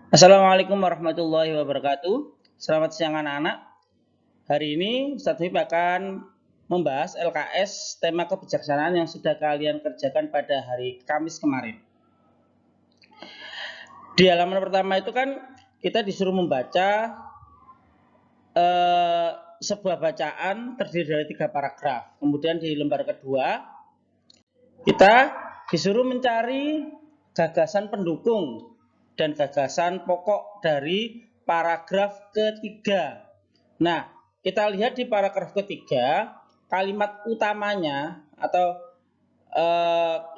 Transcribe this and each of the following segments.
Assalamualaikum warahmatullahi wabarakatuh. Selamat siang anak-anak. Hari ini Ustadz Hib akan membahas LKS tema kebijaksanaan yang sudah kalian kerjakan pada hari Kamis kemarin. Di halaman pertama itu kan kita disuruh membaca sebuah bacaan terdiri dari 3 paragraf. Kemudian di lembar kedua kita disuruh mencari gagasan pendukung dan gagasan pokok dari paragraf ketiga. Nah, kita lihat di paragraf ketiga, kalimat utamanya atau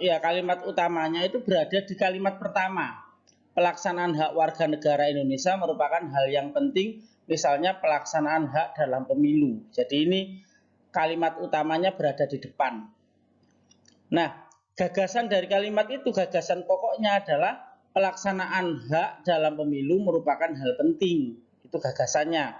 kalimat utamanya itu berada di kalimat pertama. Pelaksanaan hak warga negara Indonesia merupakan hal yang penting, misalnya pelaksanaan hak dalam pemilu. Jadi ini kalimat utamanya berada di depan. Nah, gagasan dari kalimat itu, gagasan pokoknya adalah pelaksanaan hak dalam pemilu merupakan hal penting. Itu gagasannya.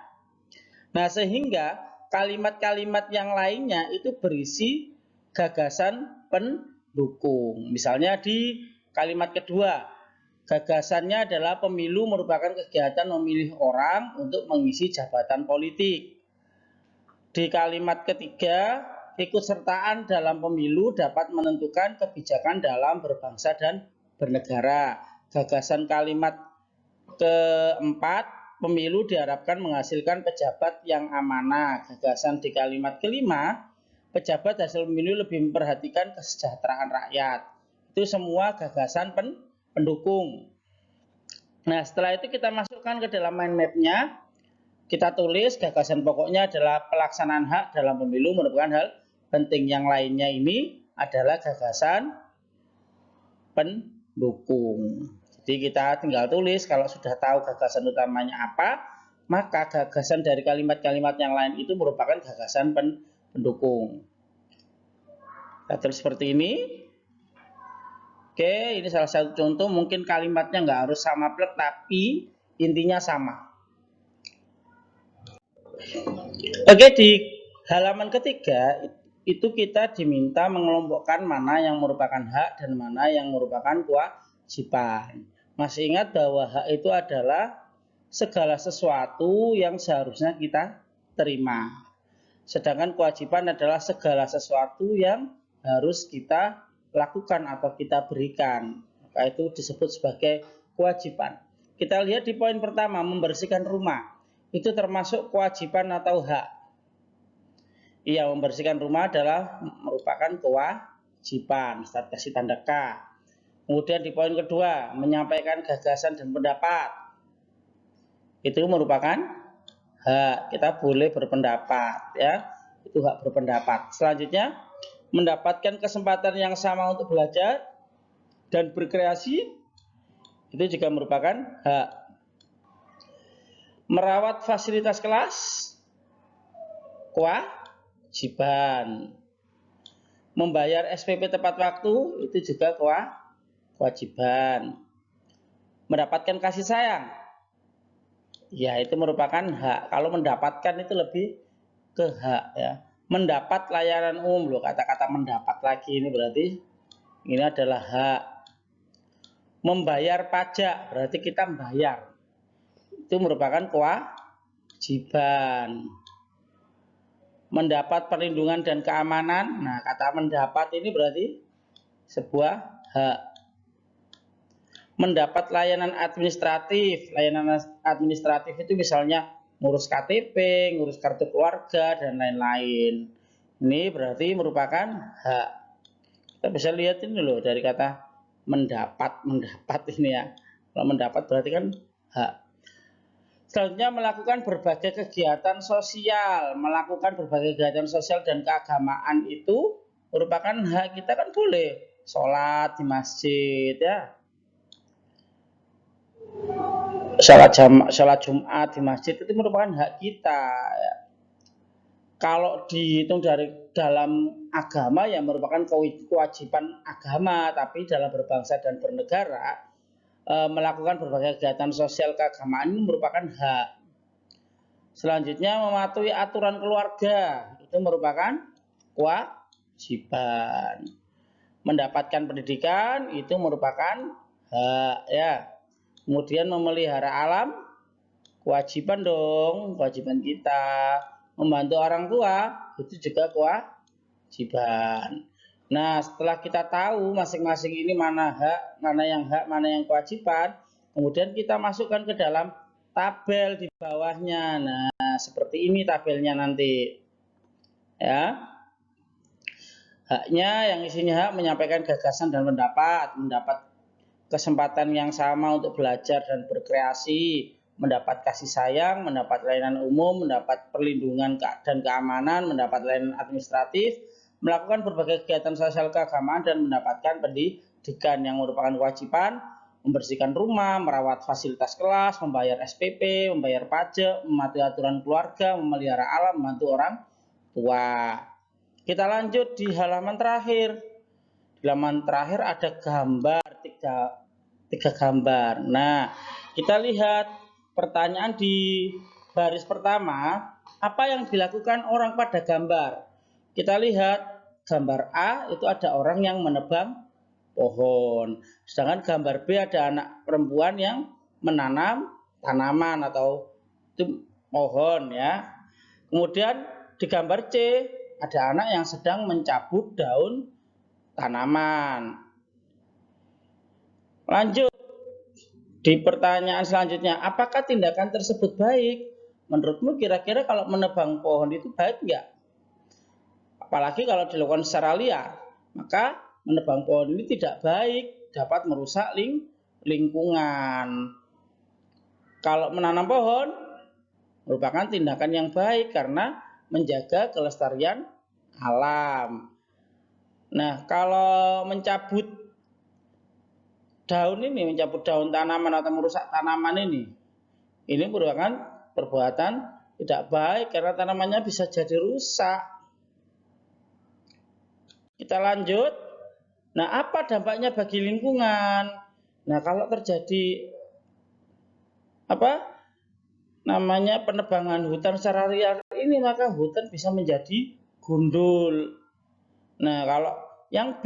Nah, sehingga kalimat-kalimat yang lainnya itu berisi gagasan pendukung. Misalnya di kalimat kedua, gagasannya adalah pemilu merupakan kegiatan memilih orang untuk mengisi jabatan politik. Di kalimat ketiga, ikutsertaan dalam pemilu dapat menentukan kebijakan dalam berbangsa dan bernegara. Gagasan kalimat keempat, pemilu diharapkan menghasilkan pejabat yang amanah. Gagasan di kalimat kelima, pejabat hasil pemilu lebih memperhatikan kesejahteraan rakyat. Itu semua gagasan pendukung. Nah, setelah itu kita masukkan ke dalam mind map-nya. Kita tulis gagasan pokoknya adalah pelaksanaan hak dalam pemilu merupakan hal penting. Yang lainnya ini adalah gagasan pendukung. Jadi kita tinggal tulis, kalau sudah tahu gagasan utamanya apa, maka gagasan dari kalimat-kalimat yang lain itu merupakan gagasan pendukung. Kita tulis seperti ini. Oke, ini salah satu contoh, mungkin kalimatnya nggak harus sama plek, tapi intinya sama. Oke, di halaman ketiga itu kita diminta mengelompokkan mana yang merupakan hak dan mana yang merupakan kewajiban. Masih ingat bahwa hak itu adalah segala sesuatu yang seharusnya kita terima. Sedangkan kewajiban adalah segala sesuatu yang harus kita lakukan atau kita berikan. Maka itu disebut sebagai kewajiban. Kita lihat di poin pertama, membersihkan rumah. Itu termasuk kewajiban atau hak. Iya, membersihkan rumah adalah merupakan kewajiban. Start kasih tanda K. Kemudian di poin kedua, menyampaikan gagasan dan pendapat. Itu merupakan hak. Kita boleh berpendapat, ya. Itu hak berpendapat. Selanjutnya, mendapatkan kesempatan yang sama untuk belajar dan berkreasi. Itu juga merupakan hak. Merawat fasilitas kelas, kewajiban. Membayar SPP tepat waktu, itu juga kewajiban. Mendapatkan kasih sayang, ya itu merupakan hak. Kalau mendapatkan itu lebih ke hak, ya. Mendapat layanan umum, loh, kata-kata mendapat lagi ini berarti ini adalah hak. Membayar pajak, berarti kita membayar. Itu merupakan kewajiban. Mendapat perlindungan dan keamanan. Nah, kata mendapat ini berarti sebuah hak. Mendapat layanan administratif. Layanan administratif itu misalnya ngurus KTP, ngurus kartu keluarga, dan lain-lain. Ini berarti merupakan hak. Kita bisa lihat ini loh dari kata mendapat ini ya. Kalau mendapat berarti kan hak. Selanjutnya melakukan berbagai kegiatan sosial. Melakukan berbagai kegiatan sosial dan keagamaan itu merupakan hak kita, kan boleh sholat di masjid, ya. Sholat Jumat di masjid itu merupakan hak kita, ya. Kalau dihitung dari dalam agama ya merupakan kewajiban agama, tapi dalam berbangsa dan bernegara melakukan berbagai kegiatan sosial keagamaan ini merupakan hak. Selanjutnya mematuhi aturan keluarga itu merupakan kewajiban. Mendapatkan pendidikan itu merupakan hak, ya. Kemudian memelihara alam, kewajiban dong, kewajiban kita. Membantu orang tua, itu juga kewajiban. Nah, setelah kita tahu masing-masing ini mana yang hak, mana yang kewajiban, kemudian kita masukkan ke dalam tabel di bawahnya. Nah, seperti ini tabelnya nanti. Ya. Haknya yang isinya hak menyampaikan gagasan dan pendapat, mendapat kesempatan yang sama untuk belajar dan berkreasi, mendapat kasih sayang, mendapat layanan umum, mendapat perlindungan dan keamanan, mendapat layanan administratif, melakukan berbagai kegiatan sosial keagamaan dan mendapatkan pendidikan yang merupakan kewajiban, membersihkan rumah, merawat fasilitas kelas, membayar SPP, membayar pajak, mematuhi aturan keluarga, memelihara alam, membantu orang tua. Kita lanjut di halaman terakhir. Di halaman terakhir ada gambar, tiga gambar. Nah, kita lihat pertanyaan di baris pertama, apa yang dilakukan orang pada gambar? Kita lihat gambar A itu ada orang yang menebang pohon. Sedangkan gambar B ada anak perempuan yang menanam tanaman atau itu pohon ya. Kemudian di gambar C ada anak yang sedang mencabut daun tanaman. Lanjut di pertanyaan selanjutnya, apakah tindakan tersebut baik? Menurutmu kira-kira kalau menebang pohon itu baik nggak? Apalagi kalau dilakukan secara liar, maka menebang pohon ini tidak baik, dapat merusak lingkungan. Kalau menanam pohon merupakan tindakan yang baik karena menjaga kelestarian alam. Nah, kalau mencabut daun ini, mencabut daun tanaman atau merusak tanaman ini merupakan perbuatan tidak baik karena tanamannya bisa jadi rusak. Kita lanjut. Nah, apa dampaknya bagi lingkungan? Nah, kalau terjadi penebangan hutan secara liar ini, maka hutan bisa menjadi gundul. Nah, kalau yang B,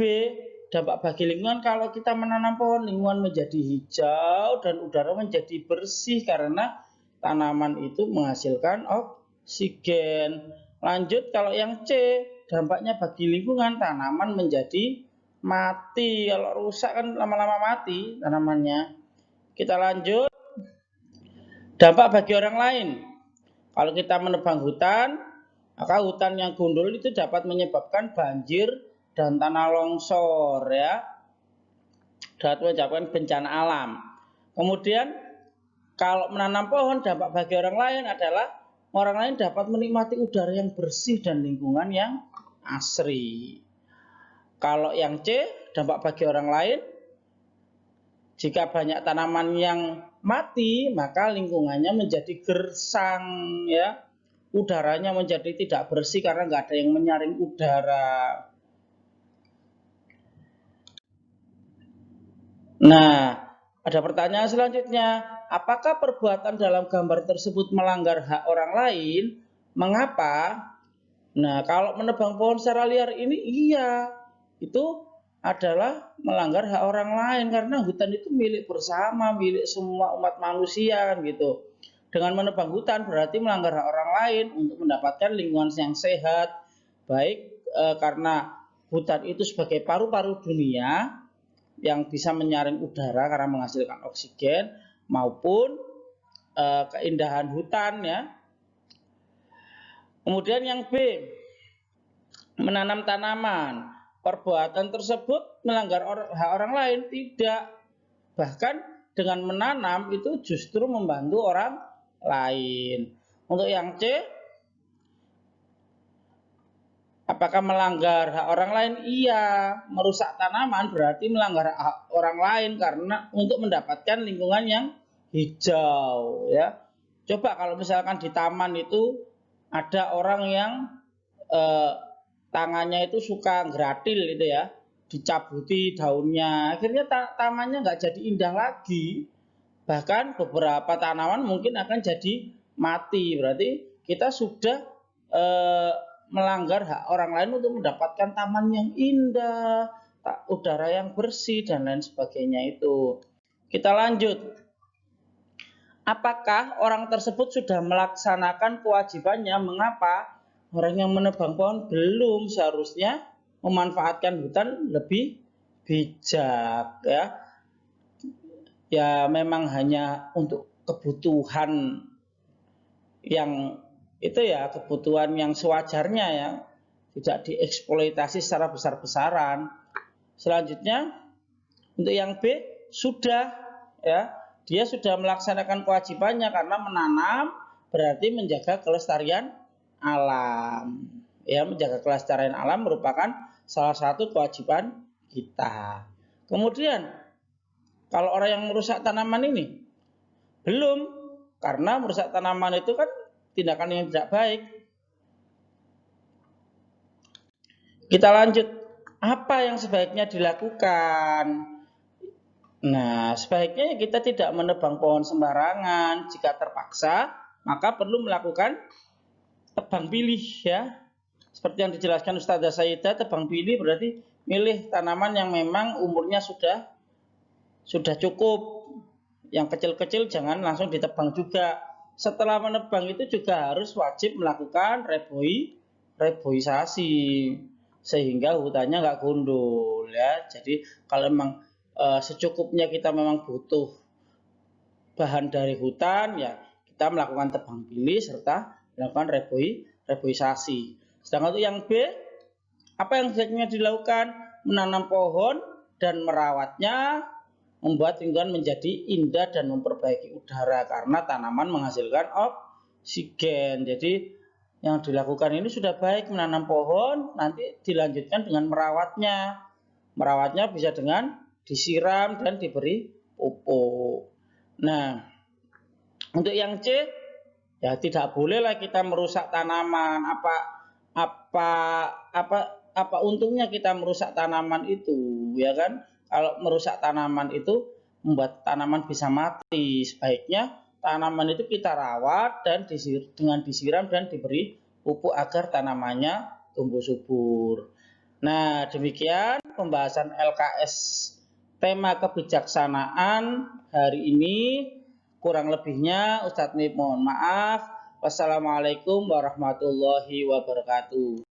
dampak bagi lingkungan, kalau kita menanam pohon, lingkungan menjadi hijau dan udara menjadi bersih karena tanaman itu menghasilkan oksigen. Lanjut, kalau yang C, dampaknya bagi lingkungan, tanaman menjadi mati. Kalau rusak kan lama-lama mati tanamannya. Kita lanjut, dampak bagi orang lain. Kalau kita menebang hutan, maka hutan yang gundul itu dapat menyebabkan banjir dan tanah longsor ya. Dapat menyebabkan bencana alam. Kemudian kalau menanam pohon, dampak bagi orang lain adalah orang lain dapat menikmati udara yang bersih dan lingkungan yang asri. Kalau yang C, dampak bagi orang lain, jika banyak tanaman yang mati, maka lingkungannya menjadi gersang ya. Udaranya menjadi tidak bersih karena nggak ada yang menyaring udara. Nah, ada pertanyaan selanjutnya. Apakah perbuatan dalam gambar tersebut melanggar hak orang lain? Mengapa? Nah, kalau menebang pohon secara liar ini iya, itu adalah melanggar hak orang lain karena hutan itu milik bersama, milik semua umat manusia kan gitu. Dengan menebang hutan berarti melanggar hak orang lain untuk mendapatkan lingkungan yang sehat, baik karena hutan itu sebagai paru-paru dunia yang bisa menyaring udara karena menghasilkan oksigen maupun keindahan hutan ya. Kemudian yang B, menanam tanaman. Perbuatan tersebut melanggar hak orang lain? Tidak. Bahkan dengan menanam itu justru membantu orang lain. Untuk yang C, apakah melanggar hak orang lain? Iya. Merusak tanaman berarti melanggar hak orang lain karena untuk mendapatkan lingkungan yang hijau ya. Coba kalau misalkan di taman itu ada orang yang tangannya itu suka gratil gitu ya, dicabuti daunnya, akhirnya tamannya nggak jadi indah lagi, bahkan beberapa tanaman mungkin akan jadi mati. Berarti kita sudah melanggar hak orang lain untuk mendapatkan taman yang indah, udara yang bersih dan lain sebagainya itu. Kita lanjut. apakah orang tersebut sudah melaksanakan kewajibannya? Mengapa? Orang yang menebang pohon belum, seharusnya memanfaatkan hutan lebih bijak, ya. Ya memang hanya untuk kebutuhan yang itu, ya kebutuhan yang sewajarnya, ya, tidak dieksploitasi secara besar-besaran. Selanjutnya untuk yang B, sudah, ya, dia sudah melaksanakan kewajibannya karena menanam berarti menjaga kelestarian alam. Ya, menjaga kelestarian alam merupakan salah satu kewajiban kita. Kemudian kalau orang yang merusak tanaman ini belum, karena merusak tanaman itu kan tindakan yang tidak baik. Kita lanjut, apa yang sebaiknya dilakukan? Nah, sebaiknya kita tidak menebang pohon sembarangan. Jika terpaksa, maka perlu melakukan tebang pilih, ya. Seperti yang dijelaskan Ustazah Sayyidah, tebang pilih berarti milih tanaman yang memang umurnya sudah cukup. Yang kecil-kecil jangan langsung ditebang juga. Setelah menebang itu juga harus wajib melakukan reboisasi sehingga hutannya nggak gundul, ya. Jadi kalau memang secukupnya kita memang butuh bahan dari hutan, ya kita melakukan tebang pilih serta melakukan reboisasi. Sedangkan untuk yang B, apa yang sebaiknya dilakukan? Menanam pohon dan merawatnya, membuat lingkungan menjadi indah dan memperbaiki udara karena tanaman menghasilkan oksigen. Jadi yang dilakukan ini sudah baik, menanam pohon, nanti dilanjutkan dengan merawatnya. Merawatnya bisa dengan disiram dan diberi pupuk. Nah, untuk yang C, ya tidak bolehlah kita merusak tanaman. Apa untungnya kita merusak tanaman itu, ya kan? Kalau merusak tanaman itu membuat tanaman bisa mati. Sebaiknya tanaman itu kita rawat dan dengan disiram dan diberi pupuk agar tanamannya tumbuh subur. Nah, demikian pembahasan LKS tema kebijaksanaan hari ini. Kurang lebihnya Ustadz Mib mohon maaf. Wassalamualaikum warahmatullahi wabarakatuh.